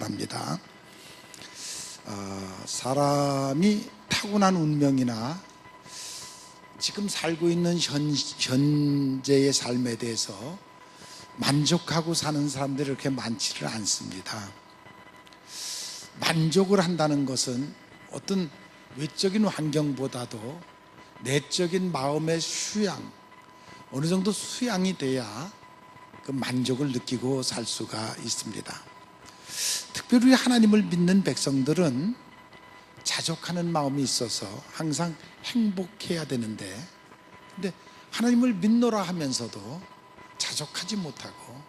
바랍니다. 사람이 타고난 운명이나 지금 살고 있는 현재의 삶에 대해서 만족하고 사는 사람들이 그렇게 많지를 않습니다. 만족을 한다는 것은 어떤 외적인 환경보다도 내적인 마음의 수양, 어느 정도 수양이 돼야 그 만족을 느끼고 살 수가 있습니다. 특별히 하나님을 믿는 백성들은 자족하는 마음이 있어서 항상 행복해야 되는데, 근데 하나님을 믿노라 하면서도 자족하지 못하고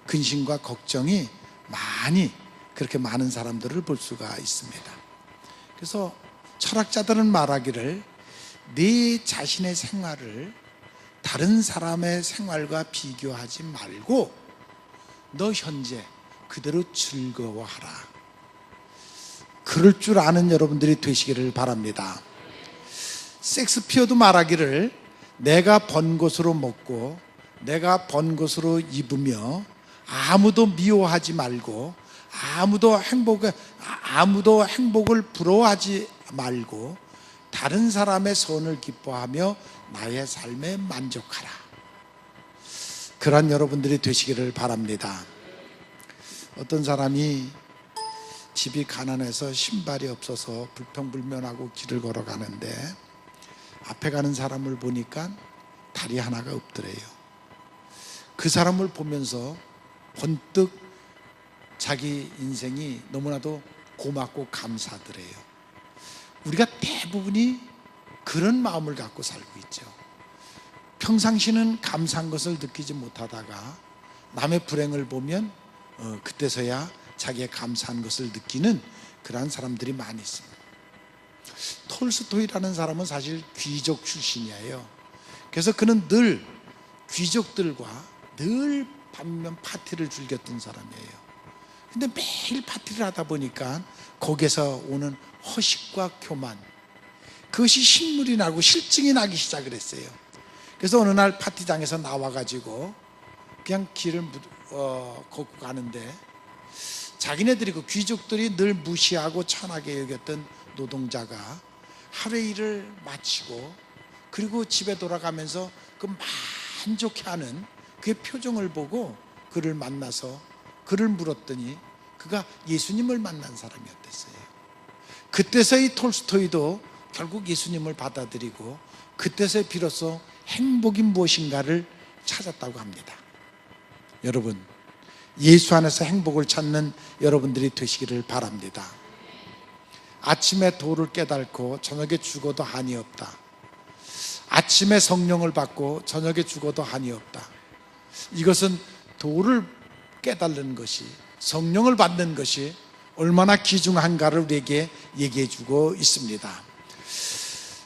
근심과 걱정이 그렇게 많은 사람들을 볼 수가 있습니다. 그래서 철학자들은 말하기를 네 자신의 생활을 다른 사람의 생활과 비교하지 말고 너 현재 그대로 즐거워하라. 그럴 줄 아는 여러분들이 되시기를 바랍니다. 섹스피어도 말하기를 내가 번 것으로 먹고 내가 번 것으로 입으며 아무도 미워하지 말고 아무도 행복을 부러워하지 말고 다른 사람의 선을 기뻐하며 나의 삶에 만족하라. 그런 여러분들이 되시기를 바랍니다. 어떤 사람이 집이 가난해서 신발이 없어서 불평불만하고 길을 걸어가는데 앞에 가는 사람을 보니까 다리 하나가 없더래요. 그 사람을 보면서 번뜩 자기 인생이 너무나도 고맙고 감사하더래요. 우리가 대부분이 그런 마음을 갖고 살고 있죠. 평상시는 감사한 것을 느끼지 못하다가 남의 불행을 보면 그때서야 자기의 감사한 것을 느끼는 그러한 사람들이 많이 있습니다. 톨스토이라는 사람은 사실 귀족 출신이에요. 그래서 그는 늘 귀족들과 늘 반면 파티를 즐겼던 사람이에요. 근데 매일 파티를 하다 보니까 거기에서 오는 허식과 교만, 그것이 신물이 나고 실증이 나기 시작을 했어요. 그래서 어느 날 파티장에서 나와가지고 그냥 길을 걷고 가는데 자기네들이 그 귀족들이 늘 무시하고 천하게 여겼던 노동자가 하루의 일을 마치고 그리고 집에 돌아가면서 그 만족해하는 그의 표정을 보고 그를 만나서 그를 물었더니 그가 예수님을 만난 사람이었댔어요. 그때서 이 톨스토이도 결국 예수님을 받아들이고 그때서 비로소 행복이 무엇인가를 찾았다고 합니다. 여러분, 예수 안에서 행복을 찾는 여러분들이 되시기를 바랍니다. 아침에 도를 깨닫고 저녁에 죽어도 한이 없다. 아침에 성령을 받고 저녁에 죽어도 한이 없다. 이것은 도를 깨달는 것이, 성령을 받는 것이 얼마나 귀중한가를 우리에게 얘기해 주고 있습니다.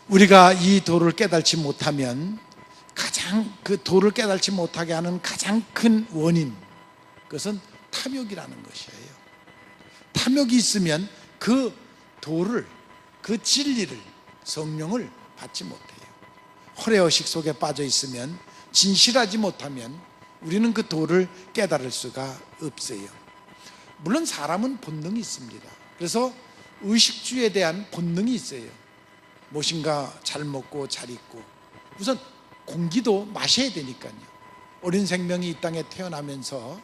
우리가 이 도를 깨달지 못하면 그 도를 깨달지 못하게 하는 가장 큰 원인, 그것은 탐욕이라는 것이에요. 탐욕이 있으면 그 도를, 그 진리를, 성령을 받지 못해요. 허례허식 속에 빠져 있으면, 진실하지 못하면 우리는 그 도를 깨달을 수가 없어요. 물론 사람은 본능이 있습니다. 그래서 의식주에 대한 본능이 있어요. 무엇인가 잘 먹고 잘 입고, 우선 공기도 마셔야 되니까요. 어린 생명이 이 땅에 태어나면서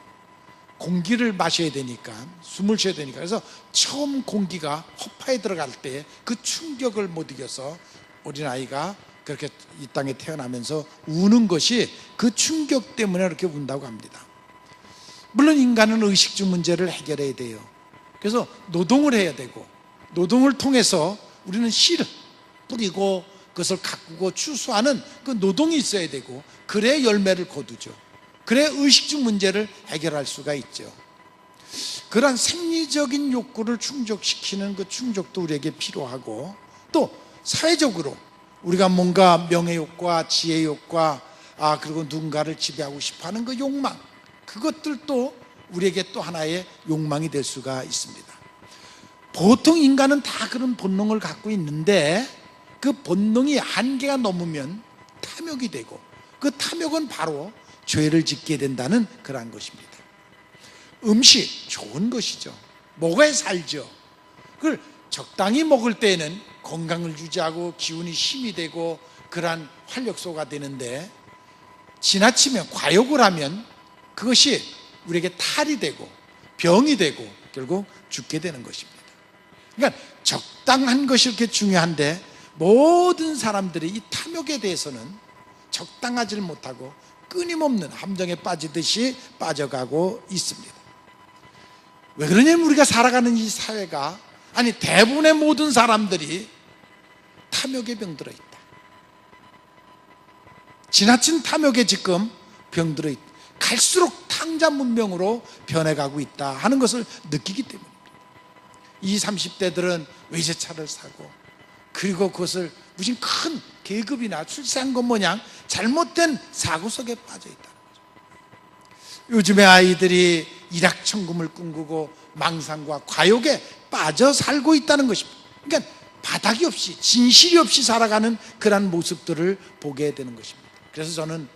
공기를 마셔야 되니까, 숨을 쉬어야 되니까. 그래서 처음 공기가 허파에 들어갈 때 그 충격을 못 이겨서 어린아이가 그렇게 이 땅에 태어나면서 우는 것이 그 충격 때문에 그렇게 운다고 합니다. 물론 인간은 의식주 문제를 해결해야 돼요. 그래서 노동을 해야 되고, 노동을 통해서 우리는 씨를 뿌리고 그것을 가꾸고 추수하는 그 노동이 있어야 되고, 그래야 열매를 거두죠. 그래야 의식주 문제를 해결할 수가 있죠. 그러한 생리적인 욕구를 충족시키는 그 충족도 우리에게 필요하고, 또 사회적으로 우리가 뭔가 명예욕과 지혜욕과 그리고 누군가를 지배하고 싶어하는 그 욕망, 그것들도 우리에게 또 하나의 욕망이 될 수가 있습니다. 보통 인간은 다 그런 본능을 갖고 있는데 그 본능이 한계가 넘으면 탐욕이 되고, 그 탐욕은 바로 죄를 짓게 된다는 그러한 것입니다. 음식 좋은 것이죠. 먹어야 살죠. 그걸 적당히 먹을 때에는 건강을 유지하고 기운이 힘이 되고 그러한 활력소가 되는데, 지나치면 과욕을 하면 그것이 우리에게 탈이 되고 병이 되고 결국 죽게 되는 것입니다. 그러니까 적당한 것이 이렇게 중요한데, 모든 사람들이 이 탐욕에 대해서는 적당하지를 못하고 끊임없는 함정에 빠지듯이 빠져가고 있습니다. 왜 그러냐면 우리가 살아가는 이 사회가, 아니 대부분의 모든 사람들이 탐욕에 병들어 있다. 지나친 탐욕에 지금 병들어 있다. 갈수록 탕자 문명으로 변해가고 있다 하는 것을 느끼기 때문입니다. 20, 30대들은 외제차를 사고, 그리고 그것을 무슨 큰 계급이나 출세한 것 모양 잘못된 사고 속에 빠져 있다는 거죠. 요즘의 아이들이 일확천금을 꿈꾸고 망상과 과욕에 빠져 살고 있다는 것입니다. 그러니까 바닥이 없이, 진실이 없이 살아가는 그런 모습들을 보게 되는 것입니다. 그래서 저는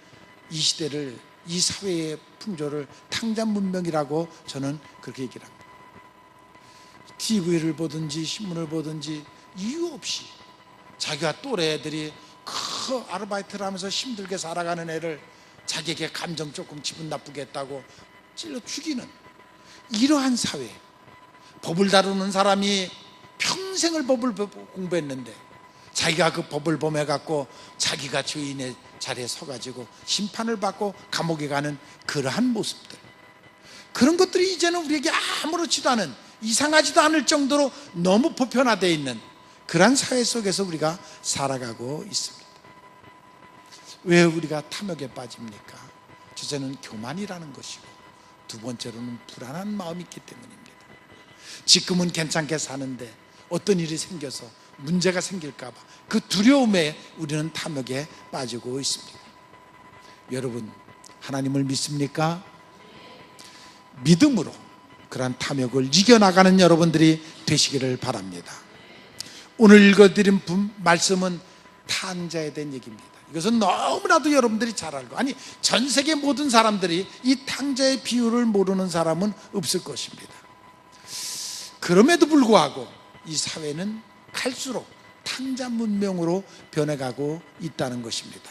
이 시대를, 이 사회의 풍조를 탕자 문명이라고 저는 그렇게 얘기를 합니다. TV를 보든지 신문을 보든지 이유 없이 자기와 또래 애들이 그 아르바이트를 하면서 힘들게 살아가는 애를 자기에게 감정 조금 기분 나쁘게 했다고 찔러 죽이는 이러한 사회, 법을 다루는 사람이 평생을 법을 공부했는데 자기가 그 법을 범해갖고 자기가 죄인의 자리에 서가지고 심판을 받고 감옥에 가는 그러한 모습들, 그런 것들이 이제는 우리에게 아무렇지도 않은, 이상하지도 않을 정도로 너무 보편화되어 있는 그러한 사회 속에서 우리가 살아가고 있습니다. 왜 우리가 탐욕에 빠집니까? 첫째는 교만이라는 것이고, 두 번째로는 불안한 마음이 있기 때문입니다. 지금은 괜찮게 사는데 어떤 일이 생겨서 문제가 생길까 봐 그 두려움에 우리는 탐욕에 빠지고 있습니다. 여러분, 하나님을 믿습니까? 믿음으로 그러한 탐욕을 이겨나가는 여러분들이 되시기를 바랍니다. 오늘 읽어드린 말씀은 탕자에 대한 얘기입니다. 이것은 너무나도 여러분들이 잘 알고, 아니 전 세계 모든 사람들이 이 탕자의 비유를 모르는 사람은 없을 것입니다. 그럼에도 불구하고 이 사회는 갈수록 탕자 문명으로 변해가고 있다는 것입니다.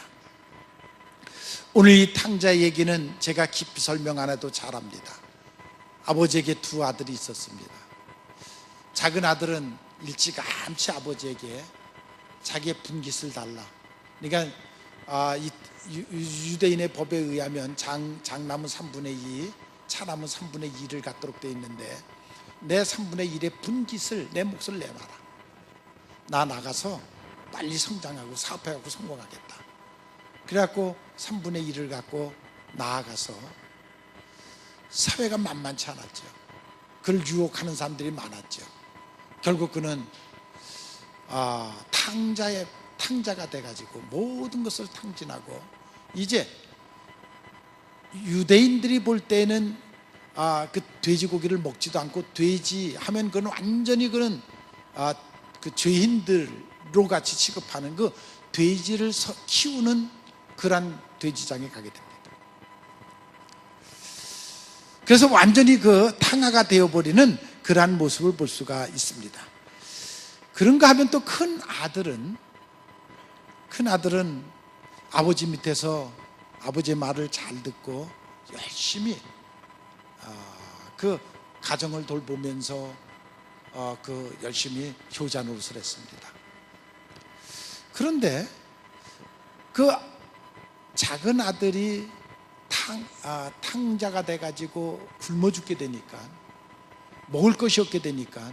오늘 이 탕자 얘기는 제가 깊이 설명 안 해도 잘 압니다. 아버지에게 두 아들이 있었습니다. 작은 아들은 일찌감치 아버지에게 자기의 분깃을 달라. 그러니까 유대인의 법에 의하면 장남은 3분의 2, 차남은 3분의 2를 갖도록 되어 있는데, 내 3분의 1의 분깃을, 내 몫을 내놔라. 나 나가서 빨리 성장하고 사업해갖고 성공하겠다. 그래갖고 3분의 1을 갖고 나아가서, 사회가 만만치 않았죠. 그를 유혹하는 사람들이 많았죠. 결국 그는 탕자가 돼가지고 모든 것을 탕진하고, 이제 유대인들이 볼 때는 그 돼지고기를 먹지도 않고, 돼지 하면 그는 완전히 그는 그 죄인들로 같이 취급하는 그 돼지를 키우는 그런 돼지장에 가게 됩니다. 그래서 완전히 그 탕화가 되어버리는 그러한 모습을 볼 수가 있습니다. 그런가 하면 또 큰 아들은 아버지 밑에서 아버지의 말을 잘 듣고 열심히 그 가정을 돌보면서 열심히 효자 노릇을 했습니다. 그런데 그 작은 아들이 탕자가 돼가지고 굶어 죽게 되니까, 먹을 것이 없게 되니까,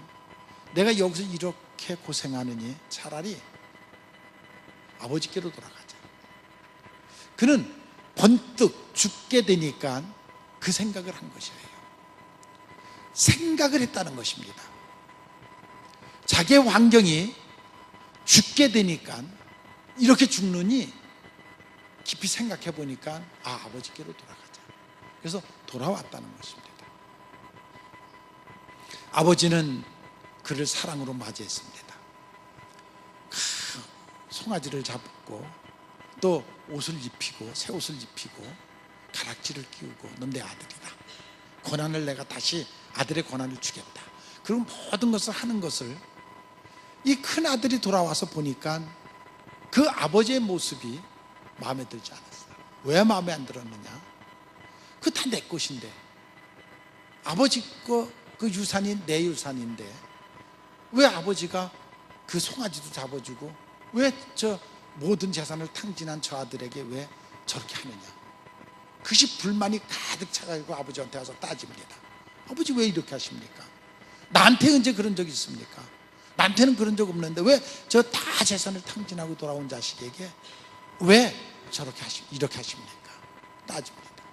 내가 여기서 이렇게 고생하느니 차라리 아버지께로 돌아가자. 그는 번뜩 죽게 되니까 그 생각을 한 것이에요. 생각을 했다는 것입니다. 자기의 환경이 죽게 되니까 이렇게 죽느니 깊이 생각해 보니까 아버지께로 돌아가자. 그래서 돌아왔다는 것입니다. 아버지는 그를 사랑으로 맞이했습니다. 송아지를 잡고 또 옷을 입히고, 새 옷을 입히고 가락지를 끼우고, 넌 내 아들이다. 권한을 내가 다시, 아들의 권한을 주겠다. 그리고 모든 것을 하는 것을 이 큰아들이 돌아와서 보니까 그 아버지의 모습이 마음에 들지 않았어요. 왜 마음에 안 들었느냐? 그거 다 내 것인데, 아버지 거 그 유산이 내 유산인데 왜 아버지가 그 송아지도 잡아주고 왜 저 모든 재산을 탕진한 저 아들에게 왜 저렇게 하느냐? 그것이 불만이 가득 차가지고 아버지한테 와서 따집니다. 아버지 왜 이렇게 하십니까? 나한테 언제 그런 적 있습니까? 나한테는 그런 적 없는데 왜 저 다 재산을 탕진하고 돌아온 자식에게 왜 이렇게 하십니까? 따집니다.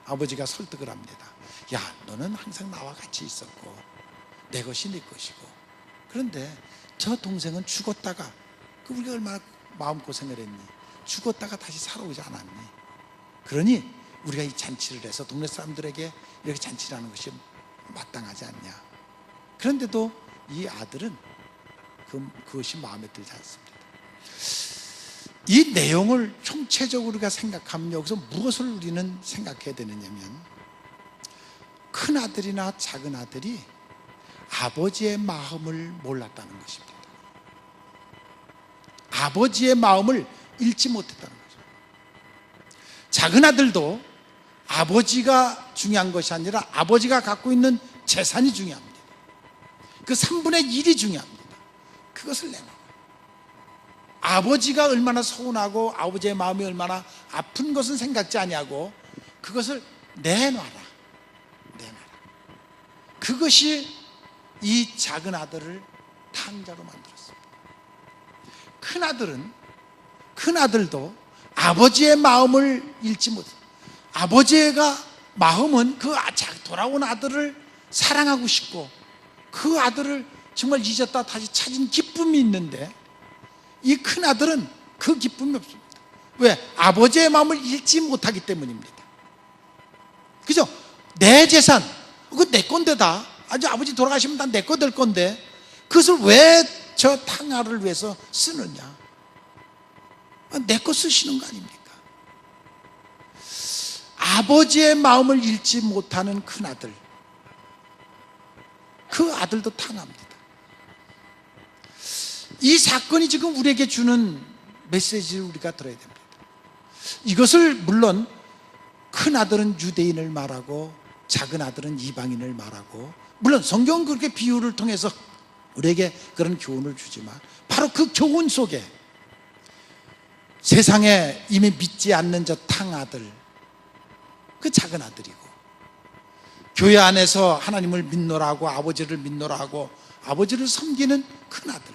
아버지가 설득을 합니다. 야, 너는 항상 나와 같이 있었고 내 것이 네 것이고, 그런데 저 동생은 죽었다가, 우리가 얼마나 마음고생을 했니? 죽었다가 다시 살아오지 않았니? 그러니 우리가 이 잔치를 해서 동네 사람들에게 이렇게 잔치를 하는 것이 마땅하지 않냐? 그런데도 이 아들은 그것이 마음에 들지 않습니다. 이 내용을 총체적으로 우리가 생각하면 여기서 무엇을 우리는 생각해야 되느냐면, 큰 아들이나 작은 아들이 아버지의 마음을 몰랐다는 것입니다. 아버지의 마음을 읽지 못했다는 거죠. 작은 아들도 아버지가 중요한 것이 아니라 아버지가 갖고 있는 재산이 중요합니다. 그 3분의 1이 중요합니다. 그것을 내놔. 아버지가 얼마나 서운하고 아버지의 마음이 얼마나 아픈 것은 생각지 아니하고 그것을 내놔라. 그것이 이 작은 아들을 탕자로 만들었습니다. 큰 아들도 아버지의 마음을 읽지 못해요. 아버지의 마음은 그 돌아온 아들을 사랑하고 싶고 그 아들을 정말 잊었다 다시 찾은 기쁨이 있는데, 이 큰 아들은 그 기쁨이 없습니다. 왜? 아버지의 마음을 읽지 못하기 때문입니다. 그죠? 내 재산, 그거 내 건데 다. 아버지 돌아가시면 다 내 거 될 건데 그것을 왜 저 탕화를 위해서 쓰느냐? 내 거 쓰시는 거 아닙니까? 아버지의 마음을 읽지 못하는 큰아들, 그 아들도 탕합니다. 이 사건이 지금 우리에게 주는 메시지를 우리가 들어야 됩니다. 이것을 물론 큰 아들은 유대인을 말하고 작은 아들은 이방인을 말하고, 물론 성경은 그렇게 비유를 통해서 우리에게 그런 교훈을 주지만, 바로 그 교훈 속에 세상에 이미 믿지 않는 저 탕아들, 그 작은 아들이고, 교회 안에서 하나님을 믿노라 하고 아버지를 믿노라 하고 아버지를 섬기는 큰 아들,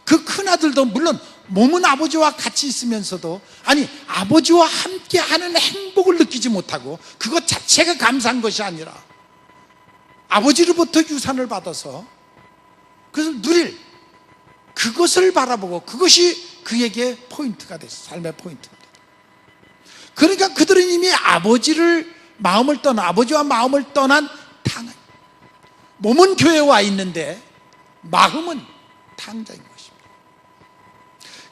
그 큰 아들도 물론 몸은 아버지와 같이 있으면서도 아버지와 함께하는 행복을 느끼지 못하고 그것 자체가 감사한 것이 아니라 아버지로부터 유산을 받아서 그것을 누릴, 그것을 바라보고 그것이 그에게 포인트가 됐어요. 삶의 포인트입니다. 그러니까 그들은 이미 아버지와 마음을 떠난 탕, 몸은 교회에 와 있는데 마음은 탕자인 것입니다.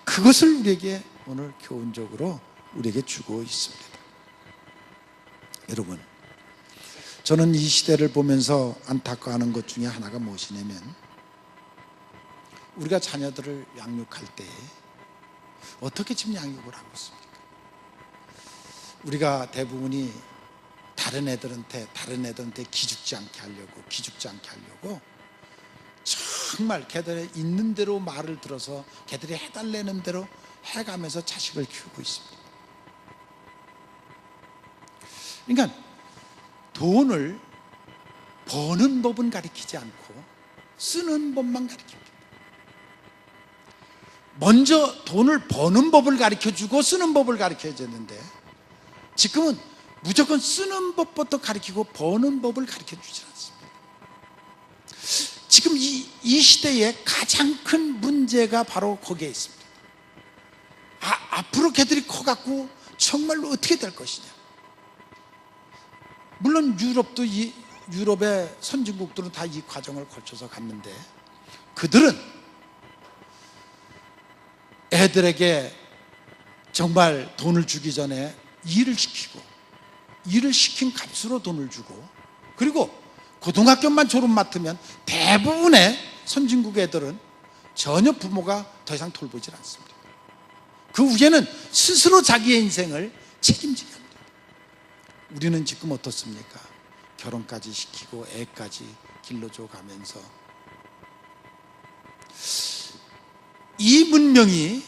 그것을 우리에게 오늘 교훈적으로 우리에게 주고 있습니다. 여러분, 저는 이 시대를 보면서 안타까워하는 것 중에 하나가 무엇이냐면, 우리가 자녀들을 양육할 때 어떻게 지금 양육을 하고 있습니까? 우리가 대부분이 다른 애들한테 기죽지 않게 하려고 정말 걔들의 있는 대로 말을 들어서 걔들이 해달라는 대로 해가면서 자식을 키우고 있습니다. 그러니까 돈을 버는 법은 가르치지 않고 쓰는 법만 가르칩니다. 먼저 돈을 버는 법을 가르쳐주고 쓰는 법을 가르쳐야 되는데, 지금은 무조건 쓰는 법부터 가르치고 버는 법을 가르쳐주지 않습니다. 지금 이 시대의 가장 큰 문제가 바로 거기에 있습니다. 앞으로 걔들이 커갖고 정말로 어떻게 될 것이냐. 물론 유럽의 선진국들은 다 이 과정을 거쳐서 갔는데, 그들은 애들에게 정말 돈을 주기 전에 일을 시킨 값으로 돈을 주고, 그리고 고등학교만 졸업 맡으면 대부분의 선진국 애들은 전혀 부모가 더 이상 돌보질 않습니다. 그 위에는 스스로 자기의 인생을 책임지게 합니다. 우리는 지금 어떻습니까? 결혼까지 시키고 애까지 길러줘 가면서 이 문명이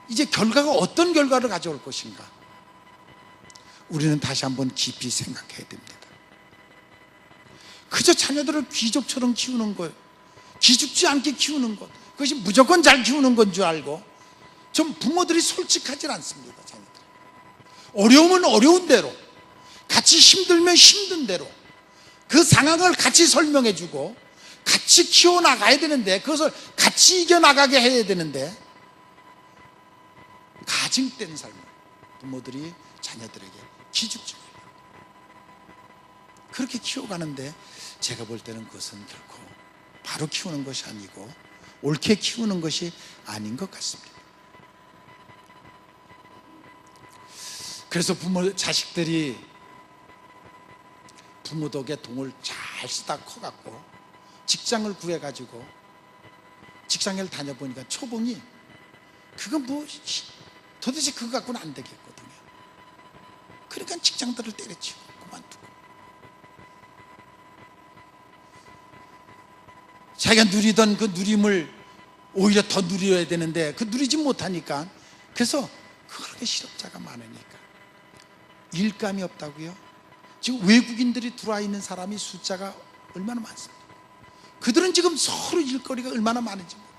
이제 결과가 어떤 결과를 가져올 것인가, 우리는 다시 한번 깊이 생각해야 됩니다. 그저 자녀들을 귀족처럼 키우는 것, 기죽지 않게 키우는 것, 그것이 무조건 잘 키우는 건 줄 알고 좀 부모들이 솔직하지 않습니다. 자녀들 어려우면 어려운 대로, 같이 힘들면 힘든 대로 그 상황을 같이 설명해 주고 같이 키워나가야 되는데, 그것을 같이 이겨나가게 해야 되는데, 가증된 삶을 부모들이 자녀들에게 기죽지 말고 그렇게 키워가는데, 제가 볼 때는 그것은 결코 바로 키우는 것이 아니고 옳게 키우는 것이 아닌 것 같습니다. 그래서 자식들이 부모 덕에 돈을 잘 쓰다 커갖고 직장을 구해가지고 직장을 다녀보니까 초봉이 그건 뭐 도대체 그거 갖고는 안 되겠거든요. 그러니까 직장들을 때려치고 그만두고 자기가 누리던 그 누림을 오히려 더 누려야 되는데 그 누리지 못하니까, 그래서 그렇게 실업자가 많으니까 일감이 없다고요? 지금 외국인들이 들어와 있는 사람이 숫자가 얼마나 많습니까? 그들은 지금 서로 일거리가 얼마나 많은지 몰라요.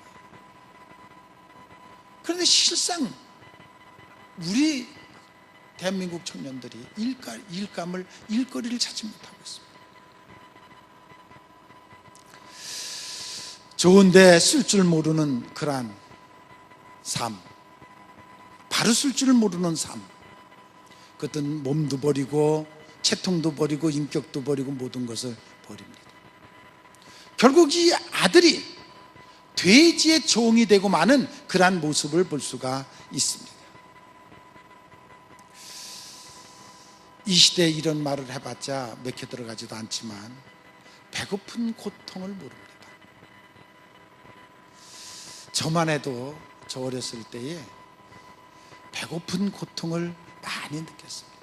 그런데 실상 우리 대한민국 청년들이 일거리를 찾지 못하고 있습니다. 좋은데 쓸 줄 모르는 그러한 삶, 바로 쓸 줄 모르는 삶, 그것은 몸도 버리고 채통도 버리고 인격도 버리고 모든 것을 버립니다. 결국 이 아들이 돼지의 종이 되고 마는 그러한 모습을 볼 수가 있습니다. 이 시대에 이런 말을 해봤자 맥혀 들어가지도 않지만 배고픈 고통을 모릅니다. 저만 해도 저 어렸을 때에 배고픈 고통을 많이 느꼈습니다.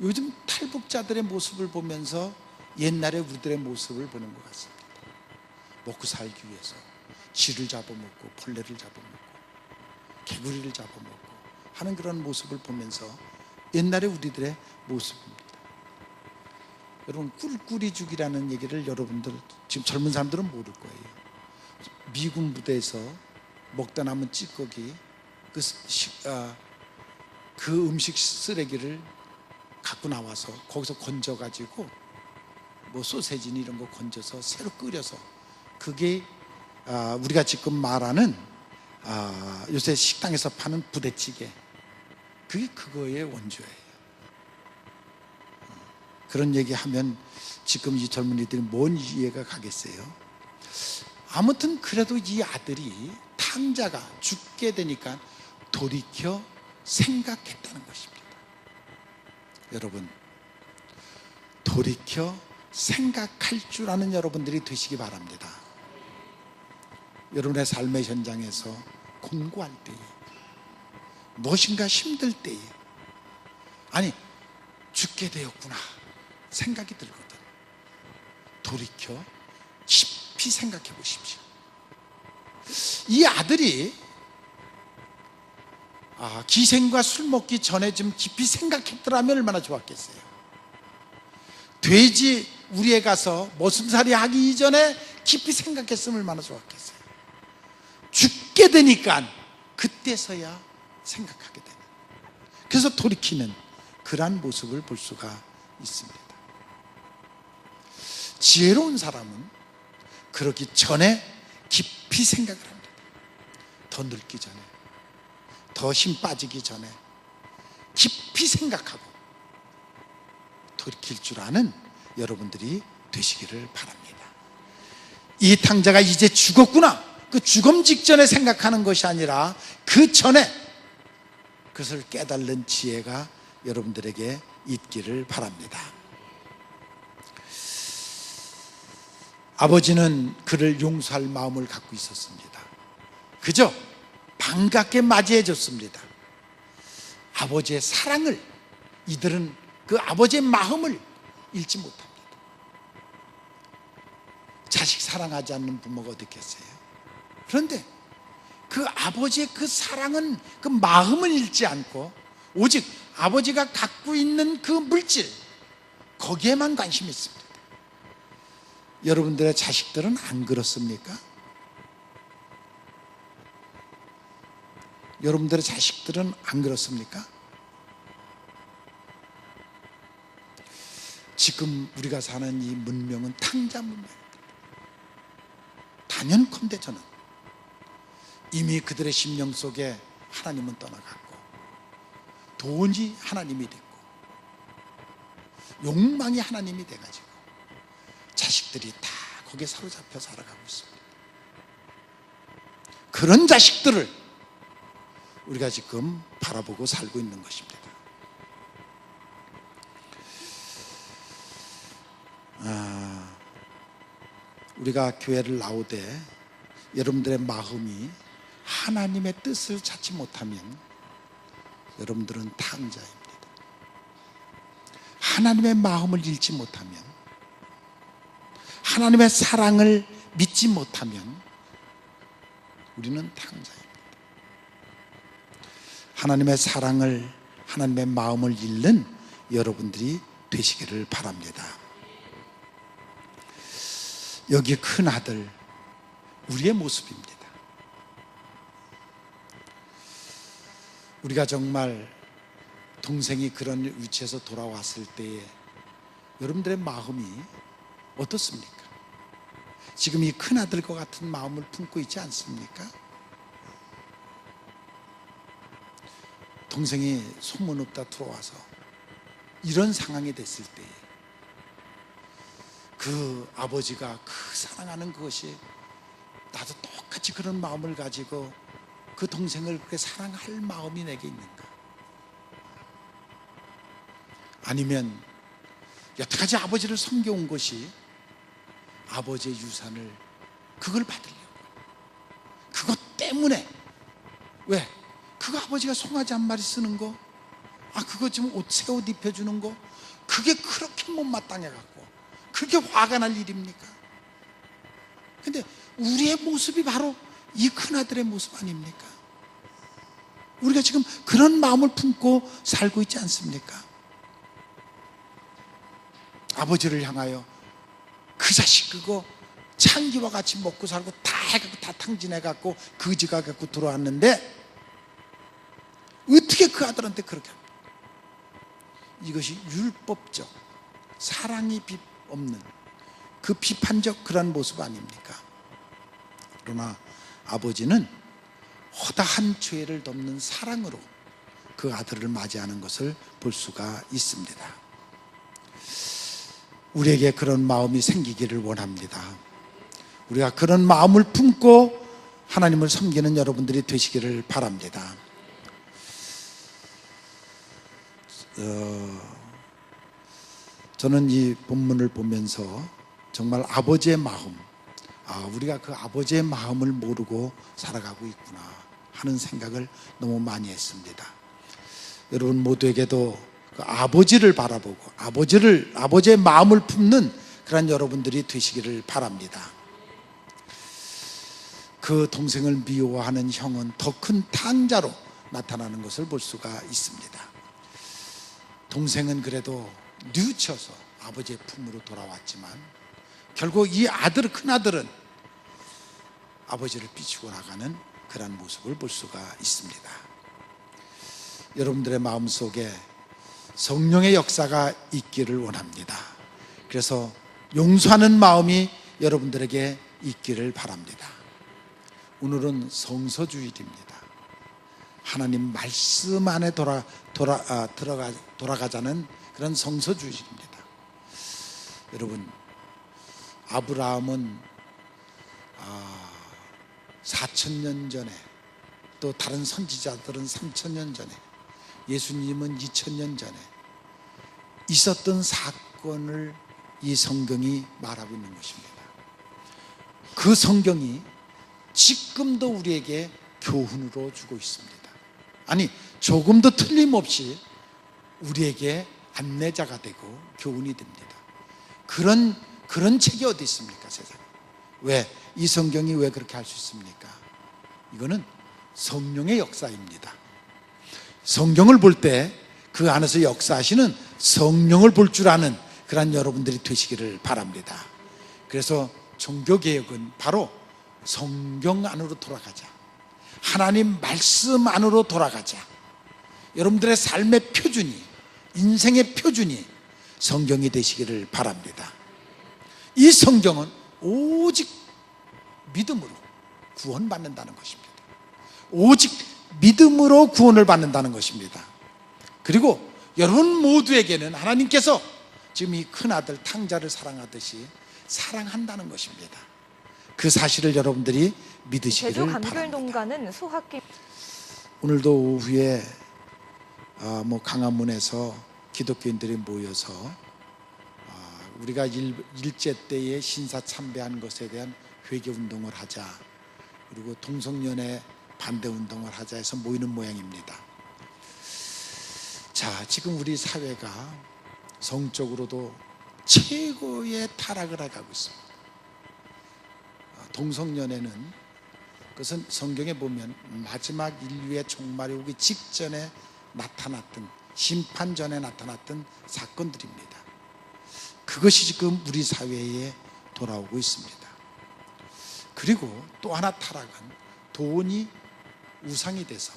요즘 탈북자들의 모습을 보면서 옛날에 우리들의 모습을 보는 것 같습니다. 먹고 살기 위해서 쥐를 잡아먹고 벌레를 잡아먹고 개구리를 잡아먹고 하는 그런 모습을 보면서 옛날에 우리들의 모습입니다. 여러분, 꿀꿀이죽이라는 얘기를 여러분들 지금 젊은 사람들은 모를 거예요. 미군 부대에서 먹다 남은 찌꺼기, 그 음식 쓰레기를 갖고 나와서 거기서 건져가지고 뭐 소세지니 이런 거 건져서 새로 끓여서, 그게 우리가 지금 말하는 요새 식당에서 파는 부대찌개, 그게 그거의 원조예요. 그런 얘기하면 지금 이 젊은이들이 뭔 이해가 가겠어요? 아무튼 그래도 이 아들이 탕자가 죽게 되니까 돌이켜 생각했다는 것입니다. 여러분, 돌이켜 생각할 줄 아는 여러분들이 되시기 바랍니다. 여러분의 삶의 현장에서 공부할 때에, 무엇인가 힘들 때에, 아니 죽게 되었구나 생각이 들거든. 돌이켜 깊이 생각해 보십시오. 이 아들이 기생과 술 먹기 전에 좀 깊이 생각했더라면 얼마나 좋았겠어요. 돼지 우리에 가서 머슴살이 하기 이전에 깊이 생각했으면 얼마나 좋았겠어요. 죽게 되니까 그때서야 생각하게 되는, 그래서 돌이키는 그러한 모습을 볼 수가 있습니다. 지혜로운 사람은 그러기 전에 깊이 생각을 합니다. 더 늙기 전에, 더 힘 빠지기 전에 깊이 생각하고 돌이킬 줄 아는 여러분들이 되시기를 바랍니다. 이 탕자가 이제 죽었구나, 그 죽음 직전에 생각하는 것이 아니라 그 전에 그것을 깨달는 지혜가 여러분들에게 있기를 바랍니다. 아버지는 그를 용서할 마음을 갖고 있었습니다. 그저 반갑게 맞이해 줬습니다. 아버지의 사랑을, 이들은 그 아버지의 마음을 잃지 못합니다. 자식 사랑하지 않는 부모가 어디 있겠어요? 그런데 그 아버지의 그 사랑은, 그 마음을 잃지 않고 오직 아버지가 갖고 있는 그 물질, 거기에만 관심이 있습니다. 여러분들의 자식들은 안 그렇습니까? 여러분들의 자식들은 안 그렇습니까? 지금 우리가 사는 이 문명은 탕자 문명입니다. 단연컨대 저는 이미 그들의 심령 속에 하나님은 떠나갔고 돈이 하나님이 됐고 욕망이 하나님이 돼가지고 자식들이 다 거기에 사로잡혀 살아가고 있습니다. 그런 자식들을 우리가 지금 바라보고 살고 있는 것입니다. 우리가 교회를 나오되 여러분들의 마음이 하나님의 뜻을 찾지 못하면 여러분들은 탕자입니다. 하나님의 마음을 잃지 못하면, 하나님의 사랑을 믿지 못하면 우리는 탕자입니다. 하나님의 사랑을, 하나님의 마음을 잃는 여러분들이 되시기를 바랍니다. 여기 큰 아들, 우리의 모습입니다. 우리가 정말 동생이 그런 위치에서 돌아왔을 때에 여러분들의 마음이 어떻습니까? 지금 이 큰 아들과 같은 마음을 품고 있지 않습니까? 동생이 소문없다 들어와서 이런 상황이 됐을 때에 그 아버지가 그 사랑하는 그것이, 나도 똑같이 그런 마음을 가지고 그 동생을 그렇게 사랑할 마음이 내게 있는가? 아니면 여태까지 아버지를 섬겨온 것이 아버지의 유산을, 그걸 받으려고, 그것 때문에, 왜? 그거 아버지가 송아지 한 마리 쓰는 거, 그거 지금 새 옷 입혀주는 거, 그게 그렇게 못마땅해갖고 그게 화가 날 일입니까? 근데 우리의 모습이 바로 이 큰아들의 모습 아닙니까? 우리가 지금 그런 마음을 품고 살고 있지 않습니까? 아버지를 향하여 그 자식 그거 창기와 같이 먹고 살고 다 해갖고 다 탕진해갖고 거지가 갖고 들어왔는데 어떻게 그 아들한테 그렇게 합니까? 이것이 율법적, 사랑이 없는 그 비판적 그런 모습 아닙니까? 그러나 아버지는 허다한 죄를 덮는 사랑으로 그 아들을 맞이하는 것을 볼 수가 있습니다. 우리에게 그런 마음이 생기기를 원합니다. 우리가 그런 마음을 품고 하나님을 섬기는 여러분들이 되시기를 바랍니다. 저는 이 본문을 보면서 정말 아버지의 마음, 우리가 그 아버지의 마음을 모르고 살아가고 있구나 하는 생각을 너무 많이 했습니다. 여러분 모두에게도 그 아버지를 바라보고 아버지의 마음을 품는 그런 여러분들이 되시기를 바랍니다. 그 동생을 미워하는 형은 더 큰 탕자로 나타나는 것을 볼 수가 있습니다. 동생은 그래도 뉘우쳐서 아버지의 품으로 돌아왔지만 결국 이 큰 아들은 아버지를 비추고 나가는 그런 모습을 볼 수가 있습니다. 여러분들의 마음속에 성령의 역사가 있기를 원합니다. 그래서 용서하는 마음이 여러분들에게 있기를 바랍니다. 오늘은 성서주일입니다. 하나님 말씀 안에 돌아가자는 그런 성서주일입니다. 여러분, 아브라함은 4,000년 전에, 또 다른 선지자들은 3,000년 전에, 예수님은 2,000년 전에 있었던 사건을 이 성경이 말하고 있는 것입니다. 그 성경이 지금도 우리에게 교훈으로 주고 있습니다. 아니, 조금도 틀림없이 우리에게 안내자가 되고 교훈이 됩니다. 그런 책이 어디 있습니까, 세상에? 왜? 이 성경이 왜 그렇게 할 수 있습니까? 이거는 성령의 역사입니다. 성경을 볼 때 그 안에서 역사하시는 성령을 볼 줄 아는 그런 여러분들이 되시기를 바랍니다. 그래서 종교개혁은 바로 성경 안으로 돌아가자, 하나님 말씀 안으로 돌아가자. 여러분들의 삶의 표준이, 인생의 표준이 성경이 되시기를 바랍니다. 이 성경은 오직 믿음으로 구원받는다는 것입니다. 오직 믿음으로 구원을 받는다는 것입니다. 그리고 여러분 모두에게는 하나님께서 지금 이 큰아들 탕자를 사랑하듯이 사랑한다는 것입니다. 그 사실을 여러분들이 믿으시기를 제주 바랍니다. 감귤농가는 수학기 오늘도 오후에 강화문에서 기독교인들이 모여서 우리가 일제 때에 신사 참배한 것에 대한 회개 운동을 하자, 그리고 동성연애 반대 운동을 하자 해서 모이는 모양입니다. 자, 지금 우리 사회가 성적으로도 최고의 타락을 해가고 있습니다. 동성연애는, 그것은 성경에 보면 마지막 인류의 종말이 오기 직전에 나타났던, 심판 전에 나타났던 사건들입니다. 그것이 지금 우리 사회에 돌아오고 있습니다. 그리고 또 하나 타락은 돈이 우상이 돼서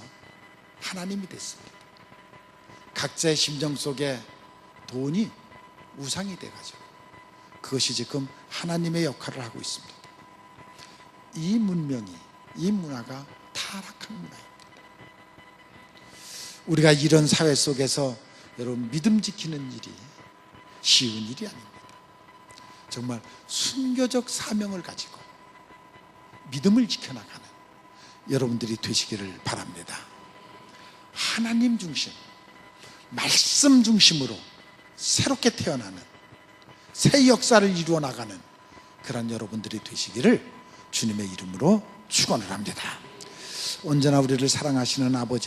하나님이 됐습니다. 각자의 심정 속에 돈이 우상이 돼가지고 그것이 지금 하나님의 역할을 하고 있습니다. 이 문명이, 이 문화가 타락한 문화입니다. 우리가 이런 사회 속에서 여러분 믿음 지키는 일이 쉬운 일이 아닙니다. 정말 순교적 사명을 가지고 믿음을 지켜나가는 여러분들이 되시기를 바랍니다. 하나님 중심, 말씀 중심으로 새롭게 태어나는 새 역사를 이루어 나가는 그런 여러분들이 되시기를 주님의 이름으로 축원을 합니다. 언제나 우리를 사랑하시는 아버지,